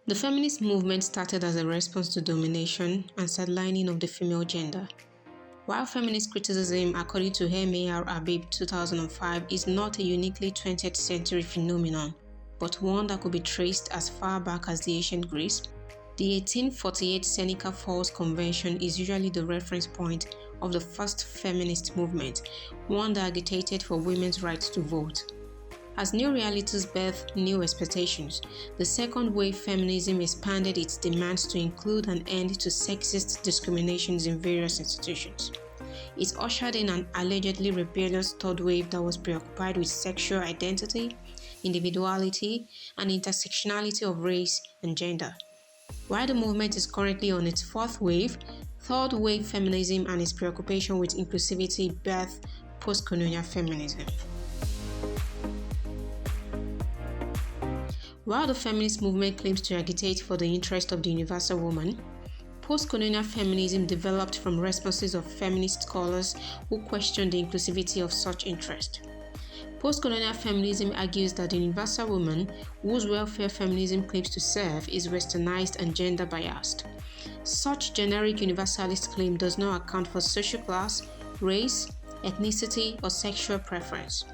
The feminist movement started as a response to domination and sidelining of the female gender. While feminist criticism, according to M.A.R. Habib 2005, is not a uniquely 20th century phenomenon, but one that could be traced as far back as the ancient Greece, the 1848 Seneca Falls Convention is usually the reference point of the first feminist movement, one that agitated for women's rights to vote. As new realities birthed new expectations, the second wave feminism expanded its demands to include an end to sexist discriminations in various institutions. It ushered in an allegedly rebellious third wave that was preoccupied with sexual identity, individuality, and intersectionality of race and gender. While the movement is currently on its fourth wave, third wave feminism and its preoccupation with inclusivity birthed postcolonial feminism. While the feminist movement claims to agitate for the interest of the universal woman, postcolonial feminism developed from responses of feminist scholars who questioned the inclusivity of such interest. Postcolonial feminism argues that the universal woman, whose welfare feminism claims to serve, is westernized and gender biased. Such generic universalist claim does not account for social class, race, ethnicity, or sexual preference.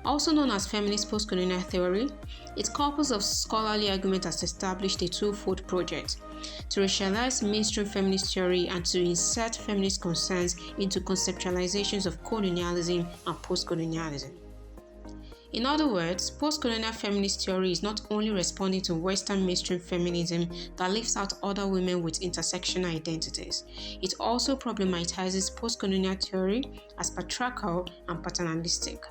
Also known as feminist postcolonial theory, its corpus of scholarly argument has established a twofold project: to racialize mainstream feminist theory and to insert feminist concerns into conceptualizations of colonialism and postcolonialism. In other words, postcolonial feminist theory is not only responding to Western mainstream feminism that leaves out other women with intersectional identities, it also problematizes postcolonial theory as patriarchal and paternalistic.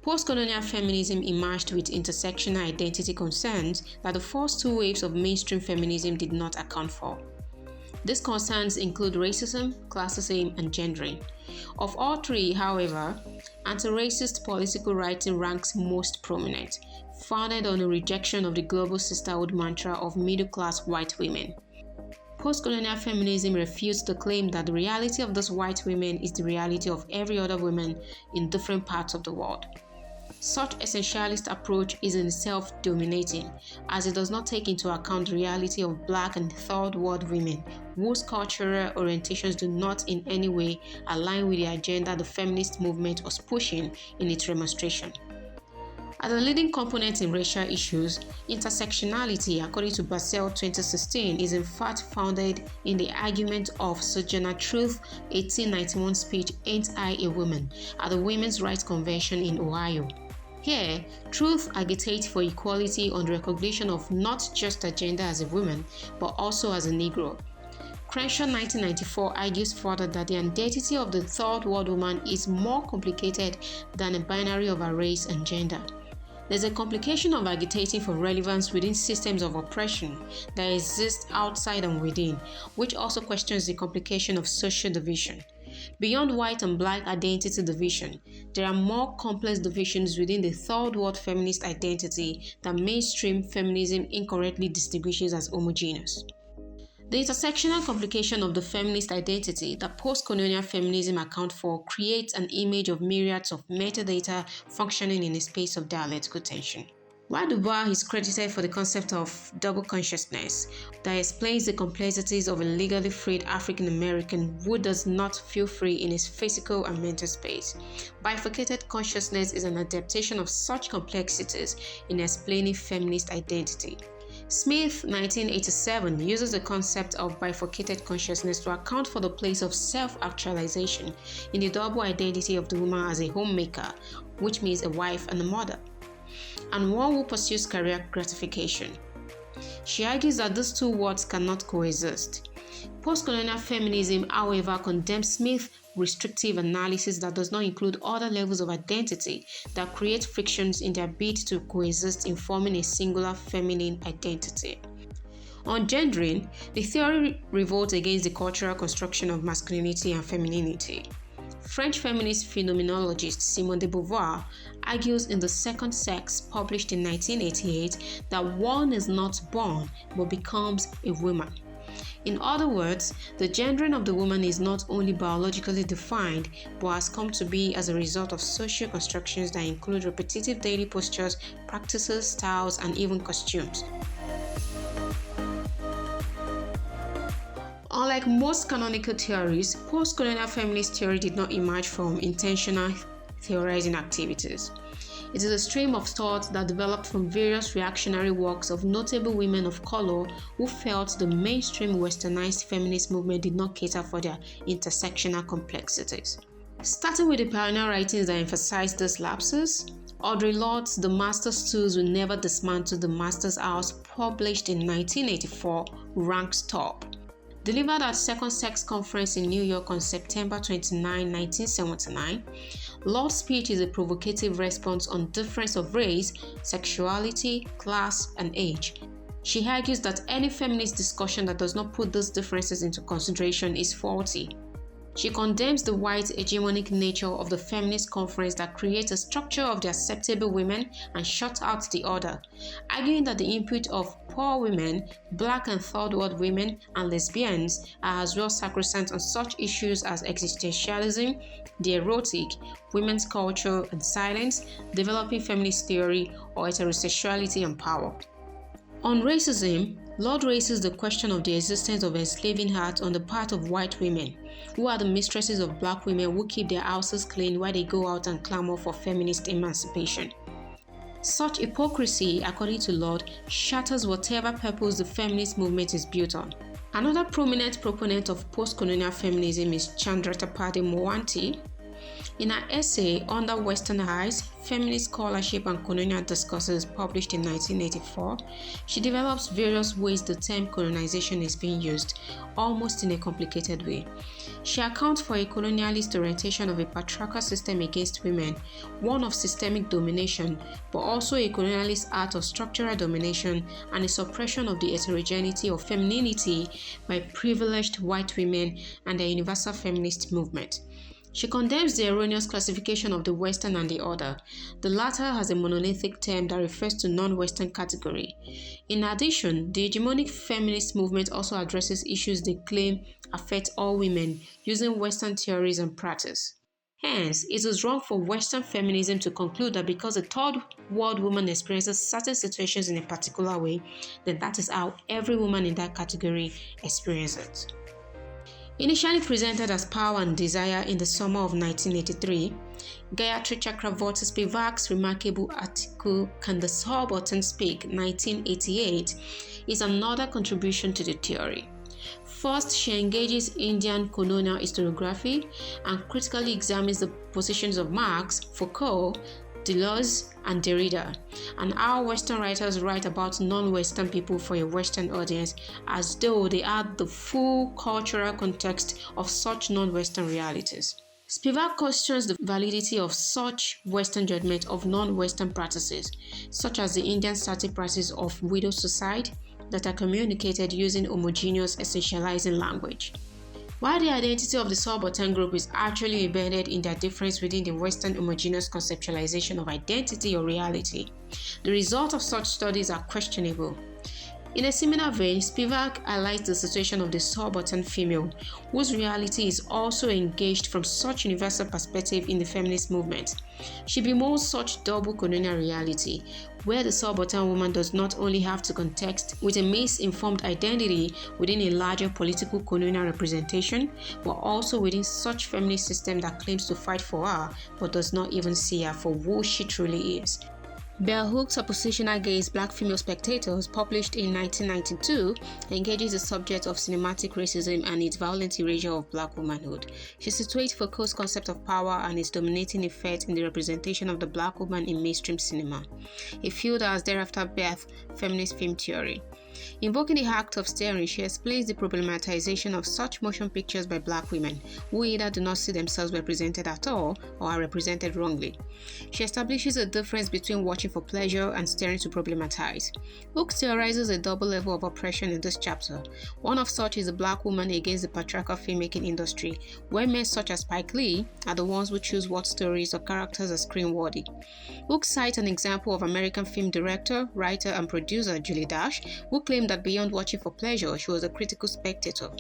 Postcolonial feminism emerged with intersectional identity concerns that the first two waves of mainstream feminism did not account for. These concerns include racism, classism, and gendering. Of all three, however, anti-racist political writing ranks most prominent, founded on a rejection of the global sisterhood mantra of middle-class white women. Postcolonial feminism refutes the claim that the reality of those white women is the reality of every other woman in different parts of the world. Such essentialist approach is in itself dominating, as it does not take into account the reality of Black and Third World women, whose cultural orientations do not in any way align with the agenda the feminist movement was pushing in its demonstration. As a leading component in racial issues, intersectionality, according to Basel 2016, is in fact founded in the argument of Sojourner Truth's 1891 speech "Ain't I a Woman?" at the Women's Rights Convention in Ohio. Here, Truth agitates for equality on the recognition of not just her gender as a woman, but also as a Negro. Crenshaw 1994 argues further that the identity of the Third World woman is more complicated than a binary of her race and gender. There's a complication of agitating for relevance within systems of oppression that exist outside and within, which also questions the complication of social division. Beyond white and Black identity division, there are more complex divisions within the Third World feminist identity that mainstream feminism incorrectly distinguishes as homogeneous. The intersectional complication of the feminist identity that postcolonial feminism accounts for creates an image of myriads of metadata functioning in a space of dialectical tension. While Dubois is credited for the concept of double consciousness that explains the complexities of a legally freed African American who does not feel free in his physical and mental space, bifurcated consciousness is an adaptation of such complexities in explaining feminist identity. Smith, 1987, uses the concept of bifurcated consciousness to account for the place of self-actualization in the double identity of the woman as a homemaker, which means a wife and a mother, and one who pursues career gratification. She argues that these two worlds cannot coexist. Postcolonial feminism, however, condemns Smith's restrictive analysis that does not include other levels of identity that create frictions in their bid to coexist in forming a singular feminine identity. On gendering, the theory revolts against the cultural construction of masculinity and femininity. French feminist phenomenologist Simone de Beauvoir argues in The Second Sex, published in 1988, that one is not born but becomes a woman. In other words, the gendering of the woman is not only biologically defined, but has come to be as a result of social constructions that include repetitive daily postures, practices, styles, and even costumes. Unlike most canonical theories, postcolonial feminist theory did not emerge from intentional theorizing activities. It is a stream of thought that developed from various reactionary works of notable women of color who felt the mainstream westernized feminist movement did not cater for their intersectional complexities. Starting with the pioneer writings that emphasized these lapses, Audre Lorde's The Master's Tools Will Never Dismantle the Master's House, published in 1984, ranks top. Delivered at Second Sex Conference in New York on September 29, 1979, Lorde's speech is a provocative response on difference of race, sexuality, class, and age. She argues that any feminist discussion that does not put these differences into consideration is faulty. She condemns the white hegemonic nature of the feminist conference that creates a structure of the acceptable women and shuts out the other, arguing that the input of poor women, black and third world women, and lesbians are as well sacrosanct on such issues as existentialism, the erotic, women's culture and silence, developing feminist theory, or heterosexuality and power. On racism, Lorde raises the question of the existence of enslaving hearts on the part of white women, who are the mistresses of black women who keep their houses clean while they go out and clamor for feminist emancipation. Such hypocrisy, according to Lorde, shatters whatever purpose the feminist movement is built on. Another prominent proponent of postcolonial feminism is Chandratapati Mohanty. In her essay, Under Western Eyes, Feminist Scholarship and Colonial Discourses, published in 1984, she develops various ways the term colonization is being used, almost in a complicated way. She accounts for a colonialist orientation of a patriarchal system against women, one of systemic domination, but also a colonialist art of structural domination and a suppression of the heterogeneity of femininity by privileged white women and the universal feminist movement. She condemns the erroneous classification of the Western and the other. The latter has a monolithic term that refers to non-Western category. In addition, the hegemonic feminist movement also addresses issues they claim affect all women using Western theories and practice. Hence, it is wrong for Western feminism to conclude that because a third world woman experiences certain situations in a particular way, then that is how every woman in that category experiences it. Initially presented as Power and Desire in the summer of 1983, Gayatri Chakravorty Spivak's remarkable article Can the Subaltern Speak, 1988, is another contribution to the theory. First, she engages Indian colonial historiography and critically examines the positions of Marx, Foucault, Deleuze, and Derrida, and how Western writers write about non-Western people for a Western audience as though they had the full cultural context of such non-Western realities. Spivak questions the validity of such Western judgment of non-Western practices, such as the Indian static practice of widow suicide, that are communicated using homogeneous essentializing language. While the identity of the subaltern group is actually embedded in their difference within the Western homogeneous conceptualization of identity or reality, the results of such studies are questionable. In a similar vein, Spivak highlights the situation of the subaltern female, whose reality is also engaged from such universal perspective in the feminist movement. She bemoans such double colonial reality, where the subaltern woman does not only have to contest with a misinformed identity within a larger political colonial representation, but also within such feminist system that claims to fight for her, but does not even see her for who she truly is. Bell Hooks' Oppositional Gaze Black Female Spectators, published in 1992, engages the subject of cinematic racism and its violent erasure of black womanhood. She situates Foucault's concept of power and its dominating effect in the representation of the black woman in mainstream cinema, a field that has thereafter birthed feminist film theory. Invoking the act of staring, she explains the problematization of such motion pictures by black women, who either do not see themselves represented at all or are represented wrongly. She establishes a difference between watching for pleasure and staring to problematize. Hooks theorizes a double level of oppression in this chapter. One of such is the black woman against the patriarchal filmmaking industry, where men such as Spike Lee are the ones who choose what stories or characters are screen-worthy. Hooks cites an example of American film director, writer, and producer Julie Dash, who claimed that beyond watching for pleasure, she was a critical spectator,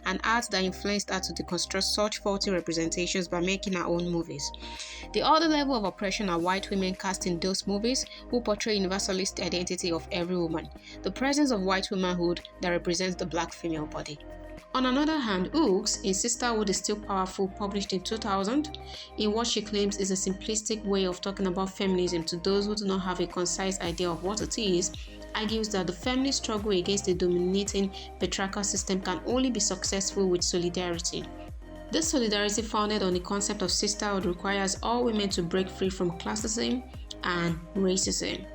an art that influenced her to deconstruct such faulty representations by making her own movies. The other level of oppression are white women cast in those movies who portray universalist identity of every woman, the presence of white womanhood that represents the black female body. On another hand, Hooks, in Sisterhood is Still Powerful, published in 2000, in what she claims is a simplistic way of talking about feminism to those who do not have a concise idea of what it is, argues that the feminist struggle against the dominating patriarchal system can only be successful with solidarity. This solidarity, founded on the concept of sisterhood, requires all women to break free from classism and racism.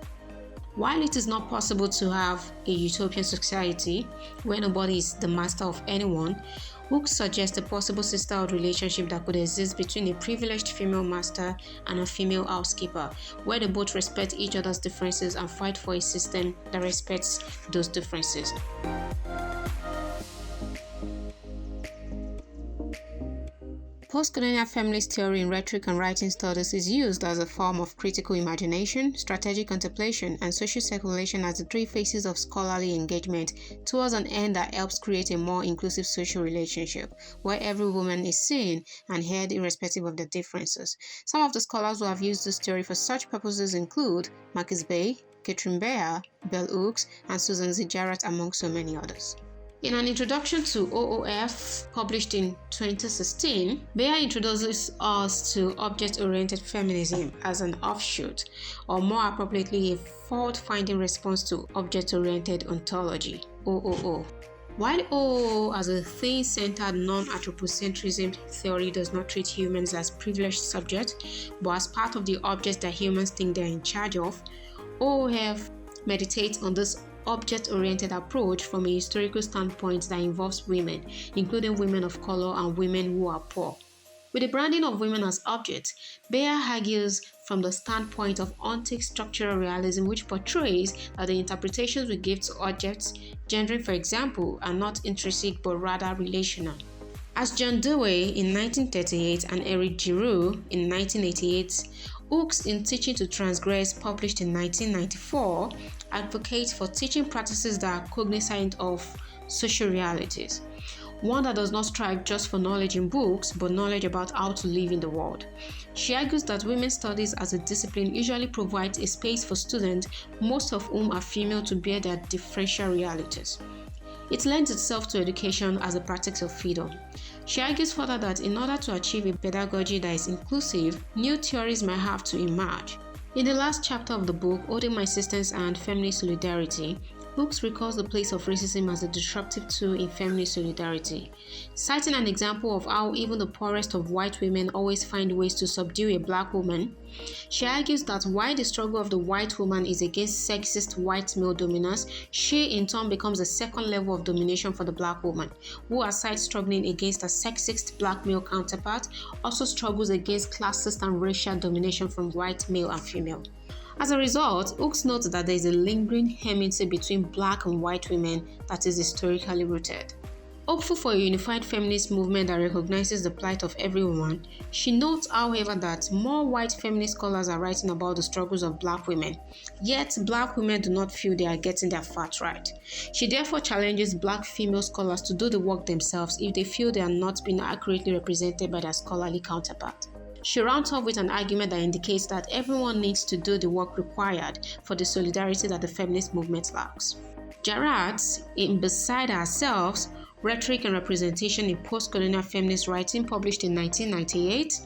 While it is not possible to have a utopian society where nobody is the master of anyone, Hooks suggests a possible sisterhood relationship that could exist between a privileged female master and a female housekeeper, where they both respect each other's differences and fight for a system that respects those differences. Postcolonial feminist theory in rhetoric and writing studies is used as a form of critical imagination, strategic contemplation, and social circulation as the three phases of scholarly engagement towards an end that helps create a more inclusive social relationship, where every woman is seen and heard irrespective of their differences. Some of the scholars who have used this theory for such purposes include Marcus Bay, Catherine Beyer, Bell Hooks, and Susan Z. Jarrett, among so many others. In an introduction to OOF, published in 2016, Beyer introduces us to object-oriented feminism as an offshoot, or more appropriately, a fault-finding response to object-oriented ontology, OOO. While OOO as a thing-centered non-anthropocentrism theory does not treat humans as privileged subjects, but as part of the objects that humans think they are in charge of, OOF meditates on this object-oriented approach from a historical standpoint that involves women, including women of color and women who are poor. With the branding of women as objects, Beyer argues from the standpoint of ontic structural realism, which portrays that the interpretations we give to objects, gendering for example, are not intrinsic but rather relational. As John Dewey in 1938 and Eric Giroux in 1988, Hooks in Teaching to Transgress, published in 1994, advocates for teaching practices that are cognizant of social realities, one that does not strive just for knowledge in books, but knowledge about how to live in the world. She argues that women's studies as a discipline usually provides a space for students, most of whom are female, to bear their differential realities. It lends itself to education as a practice of freedom. She argues further that in order to achieve a pedagogy that is inclusive, new theories might have to emerge. In the last chapter of the book, Holding My Sisters and Feminist Solidarity, Hooks recalls the place of racism as a disruptive tool in feminist solidarity, citing an example of how even the poorest of white women always find ways to subdue a black woman. She argues that while the struggle of the white woman is against sexist white male dominance, she in turn becomes a second level of domination for the black woman, who aside struggling against a sexist black male counterpart, also struggles against classist and racial domination from white male and female. As a result, Hooks notes that there is a lingering enmity between black and white women that is historically rooted. Hopeful for a unified feminist movement that recognizes the plight of every woman, she notes, however, that more white feminist scholars are writing about the struggles of black women, yet black women do not feel they are getting their facts right. She therefore challenges black female scholars to do the work themselves if they feel they are not being accurately represented by their scholarly counterpart. She rounds off with an argument that indicates that everyone needs to do the work required for the solidarity that the feminist movement lacks. Jarrett, in Beside Ourselves, Rhetoric and Representation in Postcolonial Feminist Writing, published in 1998,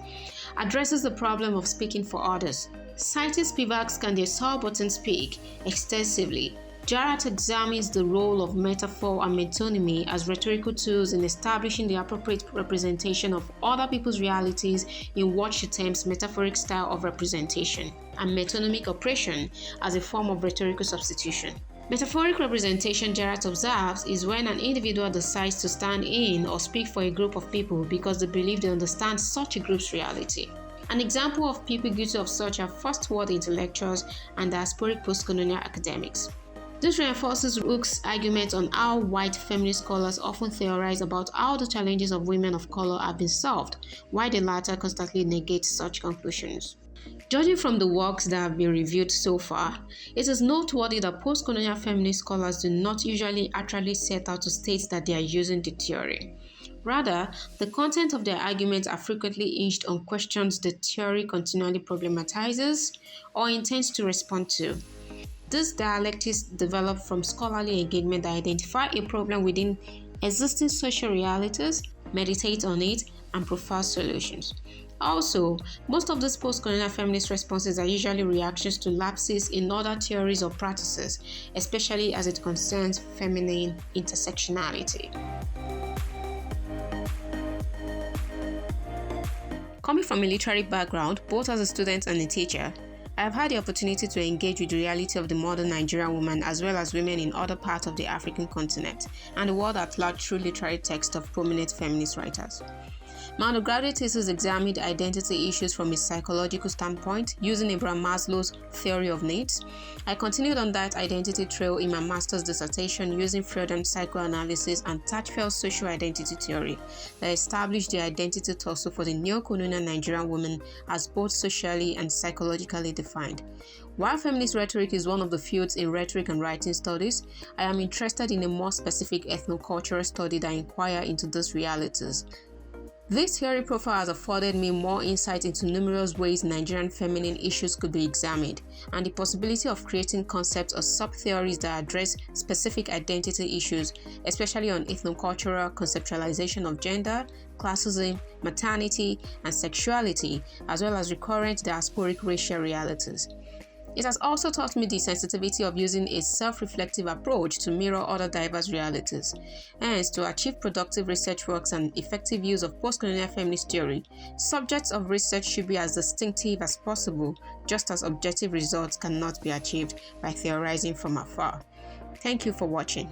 addresses the problem of speaking for others. Citing Spivak's Can the Assault Button Speak extensively, Jarrett examines the role of metaphor and metonymy as rhetorical tools in establishing the appropriate representation of other people's realities in what she terms metaphoric style of representation, and metonymic operation as a form of rhetorical substitution. Metaphoric representation, Jarrett observes, is when an individual decides to stand in or speak for a group of people because they believe they understand such a group's reality. An example of people guilty of such are first-world intellectuals and diasporic postcolonial academics. This reinforces Hooks' argument on how white feminist scholars often theorize about how the challenges of women of color have been solved, while the latter constantly negate such conclusions. Judging from the works that have been reviewed so far, it is noteworthy that postcolonial feminist scholars do not usually actually set out to state that they are using the theory. Rather, the content of their arguments are frequently hinged on questions the theory continually problematizes or intends to respond to. These dialectics develop from scholarly engagement that identify a problem within existing social realities, meditate on it, and profile solutions. Also, most of these postcolonial feminist responses are usually reactions to lapses in other theories or practices, especially as it concerns feminine intersectionality. Coming from a literary background, both as a student and a teacher, I have had the opportunity to engage with the reality of the modern Nigerian woman as well as women in other parts of the African continent and the world at large through literary texts of prominent feminist writers. My undergraduate thesis examined identity issues from a psychological standpoint using Abraham Maslow's theory of needs. I continued on that identity trail in my master's dissertation using Freudian psychoanalysis and Tachfeld's social identity theory that established the identity torso for the neo-colonial Nigerian woman as both socially and psychologically defined. While feminist rhetoric is one of the fields in rhetoric and writing studies, I am interested in a more specific ethnocultural study that inquires into these realities. This theory profile has afforded me more insight into numerous ways Nigerian feminine issues could be examined, and the possibility of creating concepts or sub-theories that address specific identity issues, especially on ethnocultural conceptualization of gender, classism, maternity, and sexuality, as well as recurrent diasporic racial realities. It has also taught me the sensitivity of using a self-reflective approach to mirror other diverse realities. Hence, to achieve productive research works and effective use of postcolonial feminist theory, subjects of research should be as distinctive as possible, just as objective results cannot be achieved by theorizing from afar. Thank you for watching.